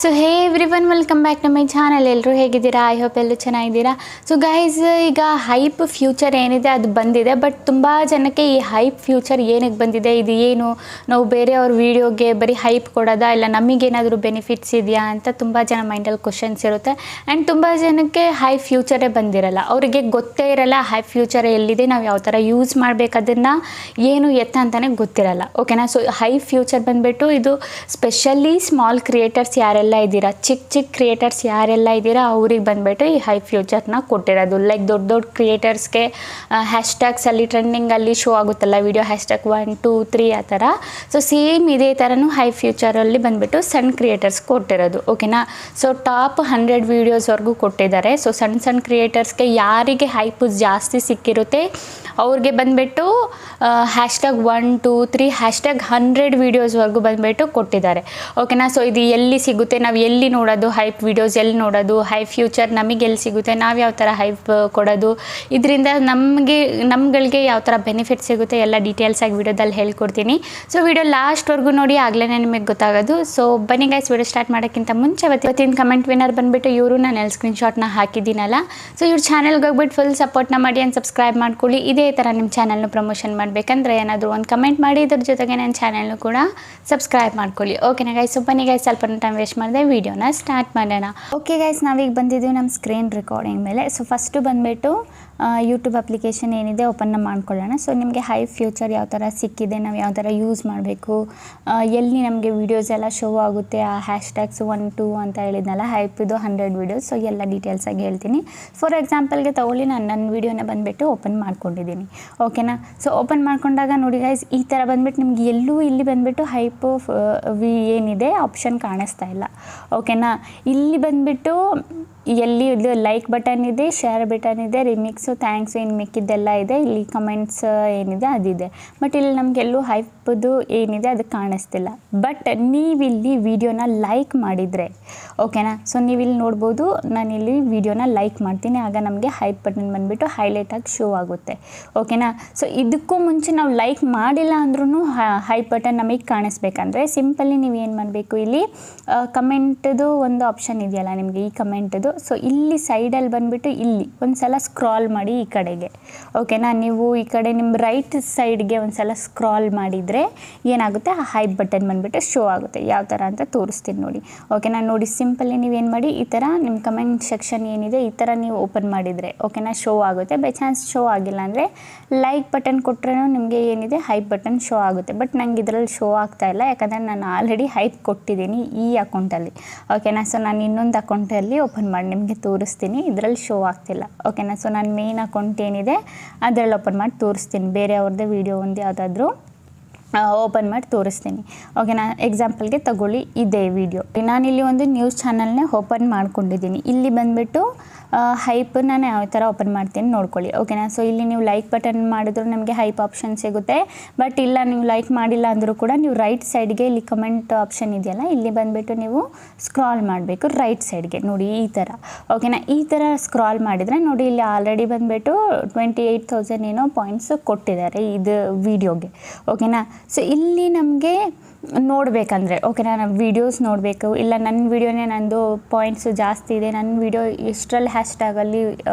So hey everyone welcome back to my channel. ಎಲ್ಲರೂ ಹೇಗಿದ್ದೀರಾ? I hope ಎಲ್ಲರೂ ಚೆನ್ನಾಗಿದ್ದೀರಾ. ಸೊ ಗೈಸ್, ಈಗ ಹೈಪ್ ಫ್ಯೂಚರ್ ಏನಿದೆ ಅದು ಬಂದಿದೆ. ಬಟ್ ತುಂಬ ಜನಕ್ಕೆ ಈ ಹೈಪ್ ಫ್ಯೂಚರ್ ಏನಕ್ಕೆ ಬಂದಿದೆ, ಇದು ಏನು, ನಾವು ಬೇರೆಯವ್ರ ವೀಡಿಯೋಗೆ ಬರೀ ಹೈಪ್ ಕೊಡೋದಾ, ಇಲ್ಲ ನಮಗೇನಾದರೂ ಬೆನಿಫಿಟ್ಸ್ ಇದೆಯಾ ಅಂತ ತುಂಬ ಜನ ಮೈಂಡಲ್ಲಿ ಕ್ವಶನ್ಸ್ ಇರುತ್ತೆ. ಆ್ಯಂಡ್ ತುಂಬ ಜನಕ್ಕೆ ಹೈ ಫ್ಯೂಚರೇ ಬಂದಿರಲ್ಲ, ಅವರಿಗೆ ಗೊತ್ತೇ ಇರಲ್ಲ ಹೈ ಫ್ಯೂಚರ್ ಎಲ್ಲಿದೆ, ನಾವು ಯಾವ ಥರ ಯೂಸ್ ಮಾಡಬೇಕು ಅದನ್ನು, ಏನು ಎತ್ತ ಅಂತಲೇ ಗೊತ್ತಿರಲ್ಲ. ಓಕೆನಾ? ಸೊ ಹೈ ಫ್ಯೂಚರ್ ಬಂದುಬಿಟ್ಟು ಇದು ಸ್ಪೆಷಲಿ ಸ್ಮಾಲ್ ಕ್ರಿಯೇಟರ್ಸ್ ಯಾರೆಲ್ಲ ಇದ್ದೀರಾ, ಚಿಕ್ಕ ಕ್ರಿಯೇಟರ್ಸ್ ಯಾರೆಲ್ಲ ಇದ್ದೀರಾ ಅವ್ರಿಗೆ ಬಂದುಬಿಟ್ಟು ಈ ಹೈ ಫ್ಯೂಚರ್ನ ಕೊಟ್ಟಿರೋದು. ಲೈಕ್ ದೊಡ್ಡ ಕ್ರಿಯೇಟರ್ಸ್ಗೆ ಹ್ಯಾಶ್ಟ್ಯಾಗ್ಸಲ್ಲಿ ಟ್ರೆಂಡಿಂಗಲ್ಲಿ ಶೋ ಆಗುತ್ತಲ್ಲ ವಿಡಿಯೋ, ಹ್ಯಾಶ್ಟ್ಯಾಗ್ 1 2 3 ಆ ಥರ. ಸೊ ಸೇಮ್ ಇದೇ ಥರನೂ ಹೈ ಫ್ಯೂಚರಲ್ಲಿ ಬಂದುಬಿಟ್ಟು ಸಣ್ಣ ಕ್ರಿಯೇಟರ್ಸ್ ಕೊಟ್ಟಿರೋದು. ಓಕೆನಾ? ಸೊ ಟಾಪ್ 100 ವೀಡಿಯೋಸ್ವರೆಗೂ ಕೊಟ್ಟಿದ್ದಾರೆ. ಸೊ ಸಣ್ಣ ಕ್ರಿಯೇಟರ್ಸ್ಗೆ ಯಾರಿಗೆ ಹೈಪ್ ಜಾಸ್ತಿ ಸಿಕ್ಕಿರುತ್ತೆ ಅವ್ರಿಗೆ ಬಂದುಬಿಟ್ಟು ಹ್ಯಾಶ್ಟ್ಯಾಗ್ 1 2 3 ಹ್ಯಾಶ್ಟ್ಯಾಗ್ 100 ವೀಡಿಯೋಸ್ವರೆಗೂ ಬಂದುಬಿಟ್ಟು ಕೊಟ್ಟಿದ್ದಾರೆ. ಓಕೆನಾ? ಸೊ ಇದು ಎಲ್ಲಿ ಸಿಗುತ್ತೆ, ನಾವು ಎಲ್ಲಿ ನೋಡೋದು ಹೈಪ್ ವೀಡಿಯೋಸ್, ಎಲ್ಲಿ ನೋಡೋದು ಹೈ ಫ್ಯೂಚರ್, ನಮಗೆ ಎಲ್ಲಿ ಸಿಗುತ್ತೆ, ನಾವು ಯಾವ ಥರ ಹೈಪ್ ಕೊಡೋದು, ಇದರಿಂದ ನಮ್ಗಳಿಗೆ ಯಾವ ಥರ ಬೆನಿಫಿಟ್ ಸಿಗುತ್ತೆ ಎಲ್ಲ ಡೀಟೇಲ್ಸಾಗಿ ವೀಡಿಯೋದಲ್ಲಿ ಹೇಳ್ಕೊಡ್ತೀನಿ. ಸೊ ವಿಡಿಯೋ ಲಾಸ್ಟ್ವರೆಗೂ ನೋಡಿ, ಆಗಲೇ ನಿಮಗೆ ಗೊತ್ತಾಗೋದು. ಸೊ ಬನ್ನಿ ಗೈಸ್, ವಿಡಿಯೋ ಸ್ಟಾರ್ಟ್ ಮಾಡೋಕ್ಕಿಂತ ಮುಂಚೆ ಇವತ್ತಿನ ಕಮೆಂಟ್ ವಿನ್ನರ್ ಬಂದುಬಿಟ್ಟು ಇವರು, ನಾನು ಸ್ಕ್ರೀನ್ಶಾಟ್ನ ಹಾಕಿದ್ದೀನಲ್ಲ. ಸೊ ಇವ್ರ ಚಾನಲ್ಗೆ ಹೋಗ್ಬಿಟ್ಟು ಫುಲ್ ಸಪೋರ್ಟ್ನ ಮಾಡಿ ಆ್ಯಂಡ್ ಸಬ್ಸ್ಕ್ರೈಬ್ ಮಾಡ್ಕೊಳ್ಳಿ. ಇದೇ ಥರ ನಿಮ್ಮ ಚಾನಲ್ನ ಪ್ರಮೋಷನ್ ಮಾಡಬೇಕಂದ್ರೆ ಏನಾದರೂ ಒಂದು ಕಮೆಂಟ್ ಮಾಡಿ, ಇದ್ರ ಜೊತೆಗೆ ನನ್ನ ಚಾನಲ್ನು ಕೂಡ ಸಬ್ಸ್ಕ್ರೈಬ್ ಮಾಡ್ಕೊಳ್ಳಿ. ಓಕೆನಾ ಗೈಸ್? ಸೊ ಬನ್ನಿ ಗೈಸ್, ಸ್ವಲ್ಪ ಟೈಮ್ ವೇಸ್ಟ್ ಮಾಡಿದೆ, ವೀಡಿಯೋನ ಸ್ಟಾರ್ಟ್ ಮಾಡೋಣ. ಓಕೆ ಗೈಸ್, ನಾವೀಗ ಬಂದಿದ್ದೀವಿ ನಮ್ಮ ಸ್ಕ್ರೀನ್ ರೆಕಾರ್ಡಿಂಗ್ ಮೇಲೆ. ಸೊ ಫಸ್ಟು ಬಂದುಬಿಟ್ಟು ಯೂಟ್ಯೂಬ್ ಅಪ್ಲಿಕೇಶನ್ ಏನಿದೆ ಓಪನ್ನ ಮಾಡ್ಕೊಳ್ಳೋಣ. ಸೊ ನಿಮಗೆ ಹೈ ಫ್ಯೂಚರ್ ಯಾವ ಥರ ಸಿಕ್ಕಿದೆ, ನಾವು ಯಾವ ಥರ ಯೂಸ್ ಮಾಡಬೇಕು, ಎಲ್ಲಿ ನಮಗೆ ವೀಡಿಯೋಸ್ ಎಲ್ಲ ಶೋ ಆಗುತ್ತೆ, ಆ ಹ್ಯಾಶ್ಟ್ಯಾಗ್ಸ್ 1 2 ಅಂತ ಹೇಳಿದ್ನಲ್ಲ ಹೈಪಿದು 100 ವೀಡಿಯೋಸ್. ಸೊ ಎಲ್ಲ ಡೀಟೇಲ್ಸಾಗಿ ಹೇಳ್ತೀನಿ. ಫಾರ್ ಎಕ್ಸಾಂಪಲ್ಗೆ ತೊಗೊಳ್ಳಿ, ನಾನು ನನ್ನ ವೀಡಿಯೋನ ಬಂದುಬಿಟ್ಟು ಓಪನ್ ಮಾಡ್ಕೊಂಡಿದ್ದೀನಿ. ಓಕೆನಾ? ಸೊ ಓಪನ್ ಮಾಡ್ಕೊಂಡಾಗ ನೋಡಿ ಗೈಸ್, ಈ ಥರ ಬಂದುಬಿಟ್ಟು ನಿಮ್ಗೆ ಎಲ್ಲೂ ಇಲ್ಲಿ ಬಂದುಬಿಟ್ಟು ಹೈಪು ಏನಿದೆ ಆಪ್ಷನ್ ಕಾಣಿಸ್ತಾ ಇಲ್ಲ. ಓಕೆನಾ? ಇಲ್ಲಿ ಬಂದುಬಿಟ್ಟು ಎಲ್ಲಿ ಇದು ಲೈಕ್ ಬಟನ್ ಇದೆ, ಶೇರ್ ಬಟನ್ ಇದೆ, ರಿಮಿಕ್ಸು, ಥ್ಯಾಂಕ್ಸು, ಇನ್ನು ಮಿಕ್ಕಿದ್ದೆಲ್ಲ ಇದೆ. ಇಲ್ಲಿ ಕಮೆಂಟ್ಸ್ ಏನಿದೆ ಅದಿದೆ. ಬಟ್ ಇಲ್ಲಿ ನಮಗೆಲ್ಲೂ ಹೈಪ್ದು ಏನಿದೆ ಅದು ಕಾಣಿಸ್ತಿಲ್ಲ. ಬಟ್ ನೀವಿಲ್ಲಿ ವಿಡಿಯೋನ ಲೈಕ್ ಮಾಡಿದರೆ, ಓಕೆನಾ? ಸೊ ನೀವಿಲ್ಲಿ ನೋಡ್ಬೋದು, ನಾನಿಲ್ಲಿ ವಿಡಿಯೋನ ಲೈಕ್ ಮಾಡ್ತೀನಿ, ಆಗ ನಮಗೆ ಹೈಪ್ ಬಟನ್ ಬಂದುಬಿಟ್ಟು ಹೈಲೈಟಾಗಿ ಶೋ ಆಗುತ್ತೆ. ಓಕೆನಾ? ಸೊ ಇದಕ್ಕೂ ಮುಂಚೆ ನಾವು ಲೈಕ್ ಮಾಡಿಲ್ಲ ಅಂದ್ರೂ ಹೈಪ್ ಬಟನ್ ನಮಗೆ ಕಾಣಿಸ್ಬೇಕಂದ್ರೆ ಸಿಂಪಲ್ಲಿ ನೀವು ಏನು ಮಾಡಬೇಕು, ಇಲ್ಲಿ ಕಮೆಂಟ್ದು ಒಂದು ಆಪ್ಷನ್ ಇದೆಯಲ್ಲ ನಿಮಗೆ, ಈ ಕಮೆಂಟ್ದು. ಸೊ ಇಲ್ಲಿ ಸೈಡಲ್ಲಿ ಬಂದುಬಿಟ್ಟು ಇಲ್ಲಿ ಒಂದು ಸಲ ಸ್ಕ್ರಾಲ್ ಮಾಡಿ ಈ ಕಡೆಗೆ. ಓಕೆನಾ? ನೀವು ಈ ಕಡೆ ನಿಮ್ಮ ರೈಟ್ ಸೈಡ್ಗೆ ಒಂದು ಸಲ ಸ್ಕ್ರಾಲ್ ಮಾಡಿದರೆ ಏನಾಗುತ್ತೆ, ಆ ಹೈಪ್ ಬಟನ್ ಬಂದುಬಿಟ್ಟು ಶೋ ಆಗುತ್ತೆ. ಯಾವ ಥರ ಅಂತ ತೋರಿಸ್ತೀನಿ ನೋಡಿ. ಓಕೆನಾ? ನೋಡಿ, ಸಿಂಪಲ್ಲಿ ನೀವೇನು ಮಾಡಿ, ಈ ಥರ ನಿಮ್ಮ ಕಮೆಂಟ್ ಸೆಕ್ಷನ್ ಏನಿದೆ ಈ ಥರ ನೀವು ಓಪನ್ ಮಾಡಿದರೆ ಓಕೆನಾ ಶೋ ಆಗುತ್ತೆ. ಬೈ ಚಾನ್ಸ್ ಶೋ ಆಗಿಲ್ಲ ಅಂದರೆ ಲೈಕ್ ಬಟನ್ ಕೊಟ್ಟರೆ ನಿಮಗೆ ಏನಿದೆ ಹೈಪ್ ಬಟನ್ ಶೋ ಆಗುತ್ತೆ. ಬಟ್ ನಂಗೆ ಇದರಲ್ಲಿ ಶೋ ಆಗ್ತಾಯಿಲ್ಲ, ಯಾಕಂದರೆ ನಾನು ಆಲ್ರೆಡಿ ಹೈಪ್ ಕೊಟ್ಟಿದ್ದೀನಿ ಈ ಅಕೌಂಟಲ್ಲಿ. ಓಕೆನಾ? ಸೊ ನಾನು ಇನ್ನೊಂದು ಅಕೌಂಟಲ್ಲಿ ಓಪನ್ ಮಾಡಿ ನಿಮಗೆ ತೋರಿಸ್ತೀನಿ, ಇದರಲ್ಲಿ ಶೋ ಆಗ್ತಿಲ್ಲ. ಓಕೆನಾ? ಸೊ ನಾನು ಮೇನ್ ಅಕೌಂಟ್ ಏನಿದೆ ಅದರಲ್ಲಿ ಓಪನ್ ಮಾಡಿ ತೋರಿಸ್ತೀನಿ, ಬೇರೆ ಅವ್ರದ್ದೇ ವೀಡಿಯೋ ಒಂದು ಯಾವುದಾದ್ರೂ ಓಪನ್ ಮಾಡಿ ತೋರಿಸ್ತೀನಿ. ಓಕೆನಾ? ಎಕ್ಸಾಂಪಲ್ಗೆ ತಗೊಳ್ಳಿ, ಇದೇ ವಿಡಿಯೋ. ನಾನಿಲ್ಲಿ ಒಂದು ನ್ಯೂಸ್ ಚಾನಲ್ನೇ ಓಪನ್ ಮಾಡ್ಕೊಂಡಿದ್ದೀನಿ. ಇಲ್ಲಿ ಬಂದುಬಿಟ್ಟು ಹೈಪ್ ನಾನು ಯಾವ ಥರ ಓಪನ್ ಮಾಡ್ತೀನಿ ನೋಡ್ಕೊಳ್ಳಿ. ಓಕೆನಾ? ಸೊ ಇಲ್ಲಿ ನೀವು ಲೈಕ್ ಬಟನ್ ಮಾಡಿದ್ರು ನಮಗೆ ಹೈಪ್ ಆಪ್ಷನ್ ಸಿಗುತ್ತೆ. ಬಟ್ ಇಲ್ಲ, ನೀವು ಲೈಕ್ ಮಾಡಿಲ್ಲ ಅಂದರೂ ಕೂಡ ನೀವು ರೈಟ್ ಸೈಡ್ಗೆ ಇಲ್ಲಿ ಕಮೆಂಟ್ ಆಪ್ಷನ್ ಇದೆಯಲ್ಲ, ಇಲ್ಲಿ ಬಂದುಬಿಟ್ಟು ನೀವು ಸ್ಕ್ರಾಲ್ ಮಾಡಬೇಕು ರೈಟ್ ಸೈಡ್ಗೆ. ನೋಡಿ ಈ ಥರ. ಓಕೆನಾ? ಈ ಥರ ಸ್ಕ್ರಾಲ್ ಮಾಡಿದರೆ ನೋಡಿ, ಇಲ್ಲಿ ಆಲ್ರೆಡಿ ಬಂದುಬಿಟ್ಟು 28,000 ಏನೋ ಪಾಯಿಂಟ್ಸ್ ಕೊಟ್ಟಿದ್ದಾರೆ ಇದು ವಿಡಿಯೋಗೆ. ಓಕೆನಾ? ಸೊ ಇಲ್ಲಿ ನಮಗೆ ನೋಡಬೇಕಂದ್ರೆ, ಓಕೆನಾ, ನಾವು ವೀಡಿಯೋಸ್ ನೋಡಬೇಕು, ಇಲ್ಲ ನನ್ನ ವೀಡಿಯೋನೇ ನಂದು ಪಾಯಿಂಟ್ಸ್ ಜಾಸ್ತಿ ಇದೆ, ನನ್ನ ವೀಡಿಯೋ ಇಷ್ಟರಲ್ಲಿ ಹ್ಯಾಶ್ಟ್ಯಾಗಲ್ಲಿ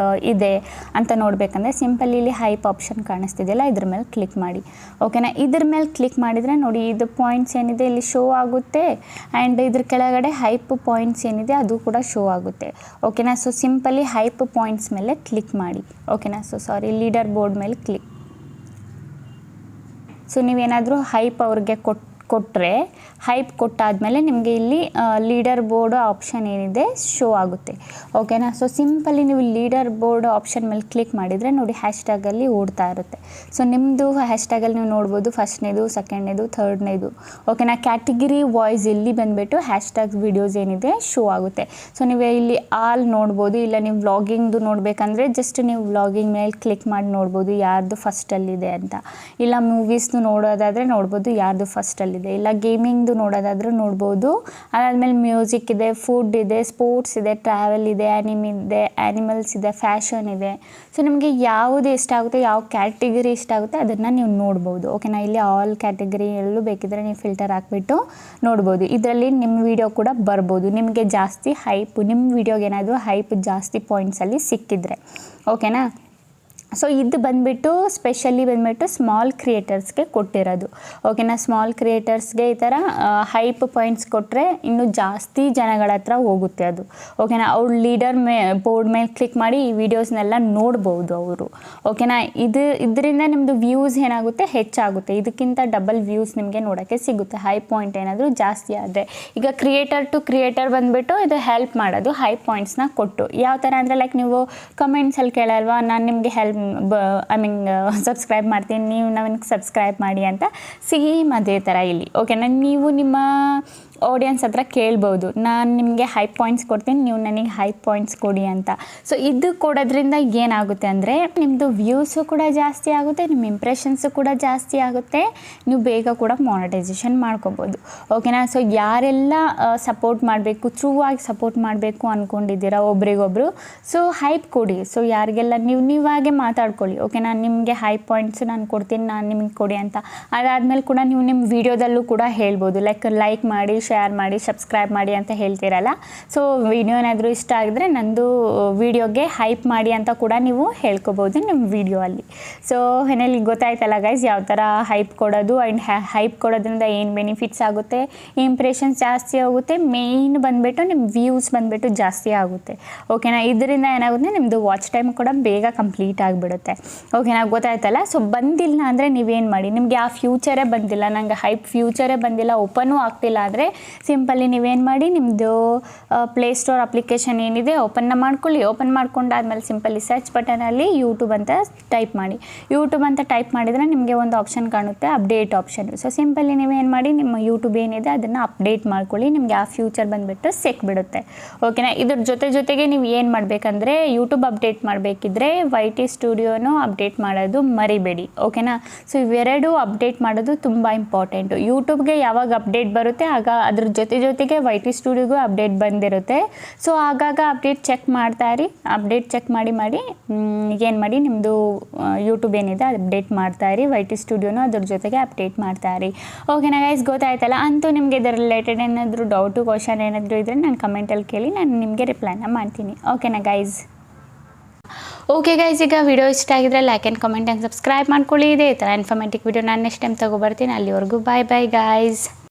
ಇದೆ ಅಂತ ನೋಡಬೇಕಂದ್ರೆ ಸಿಂಪಲ್ ಇಲ್ಲಿ ಹೈಪ್ ಆಪ್ಷನ್ ಕಾಣಿಸ್ತಿದೆಯಲ್ಲ, ಇದ್ರ ಮೇಲೆ ಕ್ಲಿಕ್ ಮಾಡಿ. ಓಕೆನಾ? ಇದ್ರ ಮೇಲೆ ಕ್ಲಿಕ್ ಮಾಡಿದರೆ ನೋಡಿ, ಇದು ಪಾಯಿಂಟ್ಸ್ ಏನಿದೆ ಇಲ್ಲಿ ಶೋ ಆಗುತ್ತೆ. ಆ್ಯಂಡ್ ಇದ್ರ ಕೆಳಗಡೆ ಹೈಪ್ ಪಾಯಿಂಟ್ಸ್ ಏನಿದೆ ಅದು ಕೂಡ ಶೋ ಆಗುತ್ತೆ. ಓಕೆನಾ? ಸೊ ಸಿಂಪಲಿ ಹೈಪ್ ಪಾಯಿಂಟ್ಸ್ ಮೇಲೆ ಕ್ಲಿಕ್ ಮಾಡಿ. ಓಕೆನಾ? ಸೊ ಸಾರಿ, ಲೀಡರ್ ಬೋರ್ಡ್ ಮೇಲೆ ಕ್ಲಿಕ್. ಸೊ ನೀವೇನಾದರೂ ಹೈಪ್ ಅವ್ರಿಗೆ ಕೊಟ್ಟರೆ, ಹೈಪ್ ಕೊಟ್ಟಾದಮೇಲೆ ನಿಮಗೆ ಇಲ್ಲಿ ಲೀಡರ್ ಬೋರ್ಡ್ ಆಪ್ಷನ್ ಏನಿದೆ ಶೋ ಆಗುತ್ತೆ. ಓಕೆನಾ? ಸೊ ಸಿಂಪಲಿ ನೀವು ಲೀಡರ್ ಬೋರ್ಡ್ ಆಪ್ಷನ್ ಮೇಲೆ ಕ್ಲಿಕ್ ಮಾಡಿದರೆ ನೋಡಿ ಹ್ಯಾಶ್ಟ್ಯಾಗಲ್ಲಿ ಓಡ್ತಾ ಇರುತ್ತೆ. ಸೊ ನಿಮ್ಮದು ಹ್ಯಾಶ್ಟ್ಯಾಗಲ್ಲಿ ನೀವು ನೋಡ್ಬೋದು, ಫಸ್ಟ್ನೇದು, ಸೆಕೆಂಡ್ನೇದು, ಥರ್ಡ್ನೇದು. ಓಕೆನಾ? ಕ್ಯಾಟಗಿರಿ ವಾಯ್ಸ್ ಇಲ್ಲಿ ಬಂದುಬಿಟ್ಟು ಹ್ಯಾಶ್ಟ್ಯಾಗ್ ವೀಡಿಯೋಸ್ ಏನಿದೆ ಶೋ ಆಗುತ್ತೆ. ಸೊ ನೀವು ಇಲ್ಲಿ ಆಲ್ ನೋಡ್ಬೋದು, ಇಲ್ಲ ನೀವು ವ್ಲಾಗಿಂಗ್ದು ನೋಡಬೇಕಂದ್ರೆ ಜಸ್ಟ್ ನೀವು ವ್ಲಾಗಿಂಗ್ ಮೇಲೆ ಕ್ಲಿಕ್ ಮಾಡಿ ನೋಡ್ಬೋದು ಯಾರ್ದು ಫಸ್ಟಲ್ಲಿದೆ ಅಂತ. ಇಲ್ಲ ಮೂವೀಸ್ದು ನೋಡೋದಾದರೆ ನೋಡ್ಬೋದು ಯಾರ್ದು ಫಸ್ಟಲ್ಲಿದೆ ಇದೆ, ಇಲ್ಲ ಗೇಮಿಂಗ್ದು ನೋಡೋದಾದರೂ ನೋಡ್ಬೋದು. ಅದಾದಮೇಲೆ ಮ್ಯೂಸಿಕ್ ಇದೆ, ಫುಡ್ ಇದೆ, ಸ್ಪೋರ್ಟ್ಸ್ ಇದೆ, ಟ್ರಾವೆಲ್ ಇದೆ, ಆ್ಯನಿಮಲ್ಸ್ ಇದೆ, ಫ್ಯಾಷನ್ ಇದೆ. ಸೊ ನಿಮಗೆ ಯಾವುದು ಇಷ್ಟ ಆಗುತ್ತೆ, ಯಾವ ಕ್ಯಾಟಗರಿ ಇಷ್ಟ ಆಗುತ್ತೆ ಅದನ್ನು ನೀವು ನೋಡ್ಬೋದು. ಓಕೆನಾ, ಇಲ್ಲಿ ಆಲ್ ಕ್ಯಾಟಗರಿ ಎಲ್ಲೂ ಬೇಕಿದ್ರೆ ನೀವು ಫಿಲ್ಟರ್ ಹಾಕ್ಬಿಟ್ಟು ನೋಡ್ಬೋದು. ಇದರಲ್ಲಿ ನಿಮ್ಮ ವಿಡಿಯೋ ಕೂಡ ಬರ್ಬೋದು. ನಿಮಗೆ ಜಾಸ್ತಿ ಹೈಪ್, ನಿಮ್ಮ ವಿಡಿಯೋಗೆ ಏನಾದರೂ ಹೈಪ್ ಜಾಸ್ತಿ ಪಾಯಿಂಟ್ಸಲ್ಲಿ ಸಿಕ್ಕಿದ್ರೆ. ಓಕೆನಾ, ಸೊ ಇದು ಬಂದುಬಿಟ್ಟು ಸ್ಪೆಷಲಿ ಬಂದುಬಿಟ್ಟು ಸ್ಮಾಲ್ ಕ್ರಿಯೇಟರ್ಸ್ಗೆ ಕೊಟ್ಟಿರೋದು. ಓಕೆನಾ, ಸ್ಮಾಲ್ ಕ್ರಿಯೇಟರ್ಸ್ಗೆ ಈ ಥರ ಹೈಪ್ ಪಾಯಿಂಟ್ಸ್ ಕೊಟ್ಟರೆ ಇನ್ನೂ ಜಾಸ್ತಿ ಜನಗಳ ಹತ್ರ ಹೋಗುತ್ತೆ ಅದು. ಓಕೆನಾ, ಅವ್ರು ಲೀಡರ್ ಬೋರ್ಡ್ ಮೇಲೆ ಕ್ಲಿಕ್ ಮಾಡಿ ಈ ವಿಡಿಯೋಸ್ನೆಲ್ಲ ನೋಡ್ಬೋದು ಅವರು. ಓಕೆನಾ, ಇದರಿಂದ ನಿಮ್ಮದು ವ್ಯೂಸ್ ಏನಾಗುತ್ತೆ, ಹೆಚ್ಚಾಗುತ್ತೆ. ಇದಕ್ಕಿಂತ ಡಬಲ್ ವ್ಯೂಸ್ ನಿಮಗೆ ನೋಡೋಕ್ಕೆ ಸಿಗುತ್ತೆ ಹೈ ಪಾಯಿಂಟ್ ಏನಾದರೂ ಜಾಸ್ತಿ ಆದರೆ. ಈಗ ಕ್ರಿಯೇಟರ್ ಟು ಕ್ರಿಯೇಟರ್ ಬಂದುಬಿಟ್ಟು ಇದು ಹೆಲ್ಪ್ ಮಾಡೋದು ಹೈ ಪಾಯಿಂಟ್ಸ್ನ ಕೊಟ್ಟು. ಯಾವ ಥರ ಅಂದರೆ ಲೈಕ್ ನೀವು ಕಮೆಂಟ್ಸಲ್ಲಿ ಕೇಳಲ್ವಾ, ನಾನು ನಿಮಗೆ ಹೆಲ್ಪ್ ಸಬ್ಸ್ಕ್ರೈಬ್ ಮಾಡ್ತೀನಿ, ನೀವು ನನಗೆ ಸಬ್ಸ್ಕ್ರೈಬ್ ಮಾಡಿ ಅಂತ. ಸೇಮ್ ಅದೇ ಥರ ಇಲ್ಲಿ. ಓಕೆನಾ, ನೀವು ನಿಮ್ಮ ಆಡಿಯನ್ಸ್ ಹತ್ರ ಕೇಳ್ಬೋದು, ನಾನು ನಿಮಗೆ ಹೈ ಪಾಯಿಂಟ್ಸ್ ಕೊಡ್ತೀನಿ, ನೀವು ನನಗೆ ಹೈ ಪಾಯಿಂಟ್ಸ್ ಕೊಡಿ ಅಂತ. ಸೊ ಇದು ಕೊಡೋದ್ರಿಂದ ಏನಾಗುತ್ತೆ ಅಂದರೆ ನಿಮ್ಮದು ವ್ಯೂಸು ಕೂಡ ಜಾಸ್ತಿ ಆಗುತ್ತೆ, ನಿಮ್ಮ ಇಂಪ್ರೆಷನ್ಸು ಕೂಡ ಜಾಸ್ತಿ ಆಗುತ್ತೆ, ನೀವು ಬೇಗ ಕೂಡ ಮಾನಿಟೈಸೇಷನ್ ಮಾಡ್ಕೋಬೋದು. ಓಕೆನಾ, ಸೊ ಯಾರೆಲ್ಲ ಸಪೋರ್ಟ್ ಮಾಡಬೇಕು, ಟ್ರೂ ಆಗಿ ಸಪೋರ್ಟ್ ಮಾಡಬೇಕು ಅಂದ್ಕೊಂಡಿದ್ದೀರಾ ಒಬ್ರಿಗೊಬ್ರು, ಸೊ ಹೈಪ್ ಕೊಡಿ. ಸೊ ಯಾರಿಗೆಲ್ಲ ನೀವಾಗೆ ಮಾತಾಡ್ಕೊಳ್ಳಿ. ಓಕೆನಾ, ನಿಮಗೆ ಹೈ ಪಾಯಿಂಟ್ಸು ನಾನು ಕೊಡ್ತೀನಿ, ನಾನು ನಿಮಗೆ ಕೊಡಿ ಅಂತ. ಅದಾದಮೇಲೆ ಕೂಡ ನೀವು ನಿಮ್ಮ ವಿಡಿಯೋದಲ್ಲೂ ಕೂಡ ಹೇಳ್ಬೋದು, ಲೈಕ್ ಮಾಡಿ, ಶೇರ್ ಮಾಡಿ, ಸಬ್ಸ್ಕ್ರೈಬ್ ಮಾಡಿ ಅಂತ ಹೇಳ್ತೀರಲ್ಲ. ಸೊ ವಿಡಿಯೋ ಏನಾದರೂ ಇಷ್ಟ ಆಗಿದ್ರೆ ನಂದು ವಿಡಿಯೋಗೆ ಹೈಪ್ ಮಾಡಿ ಅಂತ ಕೂಡ ನೀವು ಹೇಳ್ಕೊಬೋದು ನಿಮ್ಮ ವಿಡಿಯೋ ಅಲ್ಲಿ. ಸೊ ಏನಲ್ಲಿ ಗೊತ್ತಾಯ್ತಲ್ಲ ಗೈಸ್, ಯಾವ ಥರ ಹೈಪ್ ಕೊಡೋದು ಆ್ಯಂಡ್ ಹೈಪ್ ಕೊಡೋದ್ರಿಂದ ಏನು ಬೆನಿಫಿಟ್ಸ್ ಆಗುತ್ತೆ, ಇಂಪ್ರೆಷನ್ಸ್ ಜಾಸ್ತಿ ಆಗುತ್ತೆ, ಮೇಯ್ನ್ ಬಂದುಬಿಟ್ಟು ನಿಮ್ಮ ವ್ಯೂಸ್ ಬಂದುಬಿಟ್ಟು ಜಾಸ್ತಿ ಆಗುತ್ತೆ. ಓಕೆನಾ, ಇದರಿಂದ ಏನಾಗುತ್ತೆ, ನಿಮ್ಮದು ವಾಚ್ ಟೈಮ್ ಕೂಡ ಬೇಗ ಕಂಪ್ಲೀಟ್ ಆಗಿಬಿಡುತ್ತೆ. ಓಕೆನಾ, ಗೊತ್ತಾಯ್ತಲ್ಲ. ಸೊ ಬಂದಿಲ್ಲ ಅಂದರೆ ನೀವೇನು ಮಾಡಿ, ನಿಮಗೆ ಆ ಫ್ಯೂಚರೇ ಬಂದಿಲ್ಲ, ನನಗೆ ಹೈಪ್ ಫ್ಯೂಚರೇ ಬಂದಿಲ್ಲ, ಓಪನ್ನೂ ಆಗ್ತಿಲ್ಲ ಅಂದರೆ ಸಿಂಪಲ್ಲಿ ನೀವೇನು ಮಾಡಿ, ನಿಮ್ಮದು ಪ್ಲೇಸ್ಟೋರ್ ಅಪ್ಲಿಕೇಶನ್ ಏನಿದೆ ಓಪನ್ನ ಮಾಡ್ಕೊಳ್ಳಿ. ಓಪನ್ ಮಾಡ್ಕೊಂಡಾದ್ಮೇಲೆ ಸಿಂಪಲ್ಲಿ ಸರ್ಚ್ ಬಟನಲ್ಲಿ ಯೂಟ್ಯೂಬ್ ಅಂತ ಟೈಪ್ ಮಾಡಿ. ಯೂಟ್ಯೂಬ್ ಅಂತ ಟೈಪ್ ಮಾಡಿದರೆ ನಿಮಗೆ ಒಂದು ಆಪ್ಷನ್ ಕಾಣುತ್ತೆ, ಅಪ್ಡೇಟ್ ಆಪ್ಷನ್. ಸೊ ಸಿಂಪಲ್ಲಿ ನೀವೇನು ಮಾಡಿ, ನಿಮ್ಮ ಯೂಟ್ಯೂಬ್ ಏನಿದೆ ಅದನ್ನು ಅಪ್ಡೇಟ್ ಮಾಡ್ಕೊಳ್ಳಿ, ನಿಮಗೆ ಆ ಫ್ಯೂಚರ್ ಬಂದುಬಿಟ್ಟು ಸಿಕ್ಬಿಡುತ್ತೆ. ಓಕೆನಾ, ಇದ್ರ ಜೊತೆಗೆ ನೀವು ಏನು ಮಾಡಬೇಕಂದ್ರೆ, ಯೂಟ್ಯೂಬ್ ಅಪ್ಡೇಟ್ ಮಾಡಬೇಕಿದ್ರೆ YT ಸ್ಟುಡಿಯೋನು ಅಪ್ಡೇಟ್ ಮಾಡೋದು ಮರಿಬೇಡಿ. ಓಕೆನಾ, ಸೊ ಇವೆರಡು ಅಪ್ಡೇಟ್ ಮಾಡೋದು ತುಂಬ ಇಂಪಾರ್ಟೆಂಟು. ಯೂಟ್ಯೂಬ್ಗೆ ಯಾವಾಗ ಅಪ್ಡೇಟ್ ಬರುತ್ತೆ ಆಗ ಅದ್ರ ಜೊತೆಗೆ YT ಸ್ಟುಡಿಯೋಗೂ ಅಪ್ಡೇಟ್ ಬಂದಿರುತ್ತೆ. ಸೊ ಆಗಾಗ ಅಪ್ಡೇಟ್ ಚೆಕ್ ಮಾಡ್ತಾಯಿರಿ. ಅಪ್ಡೇಟ್ ಚೆಕ್ ಮಾಡಿ ಏನು ಮಾಡಿ, ನಿಮ್ಮದು ಯೂಟ್ಯೂಬ್ ಏನಿದೆ ಅಪ್ಡೇಟ್ ಮಾಡ್ತಾಯಿರಿ, YT ಸ್ಟುಡಿಯೋನು ಅದ್ರ ಜೊತೆಗೆ ಅಪ್ಡೇಟ್ ಮಾಡ್ತಾಯಿರಿ. ಓಕೆನಾ ಗೈಸ್, ಗೊತ್ತಾಯ್ತಲ್ಲ. ಅಂತೂ ನಿಮಗೆ ಇದರ ರಿಲೇಟೆಡ್ ಏನಾದರೂ ಡೌಟು, ಕ್ವಶನ್ ಏನಾದರೂ ಇದ್ದರೆ ನಾನು ಕಮೆಂಟಲ್ಲಿ ಕೇಳಿ ನಾನು ನಿಮಗೆ ರಿಪ್ಲೈನ ಮಾಡ್ತೀನಿ. ಓಕೆನಾ ಗೈಸ್. ಓಕೆ ಗೈಸ್, ಈಗ ವಿಡಿಯೋ ಇಷ್ಟ ಆಗಿದ್ರೆ like and comment and subscribe ಮಾಡ್ಕೊಳ್ಳಿ. ಇದೇ ಥರ ಇನ್ಫಾರ್ಮೇಟಿವ್ ವಿಡಿಯೋ ನಾನು ನೆಕ್ಸ್ಟ್ ಟೈಮ್ ತೊಗೊಬರ್ತೀನಿ. ಅಲ್ಲಿವರೆಗೂ ಬಾಯ್ ಗೈಸ್.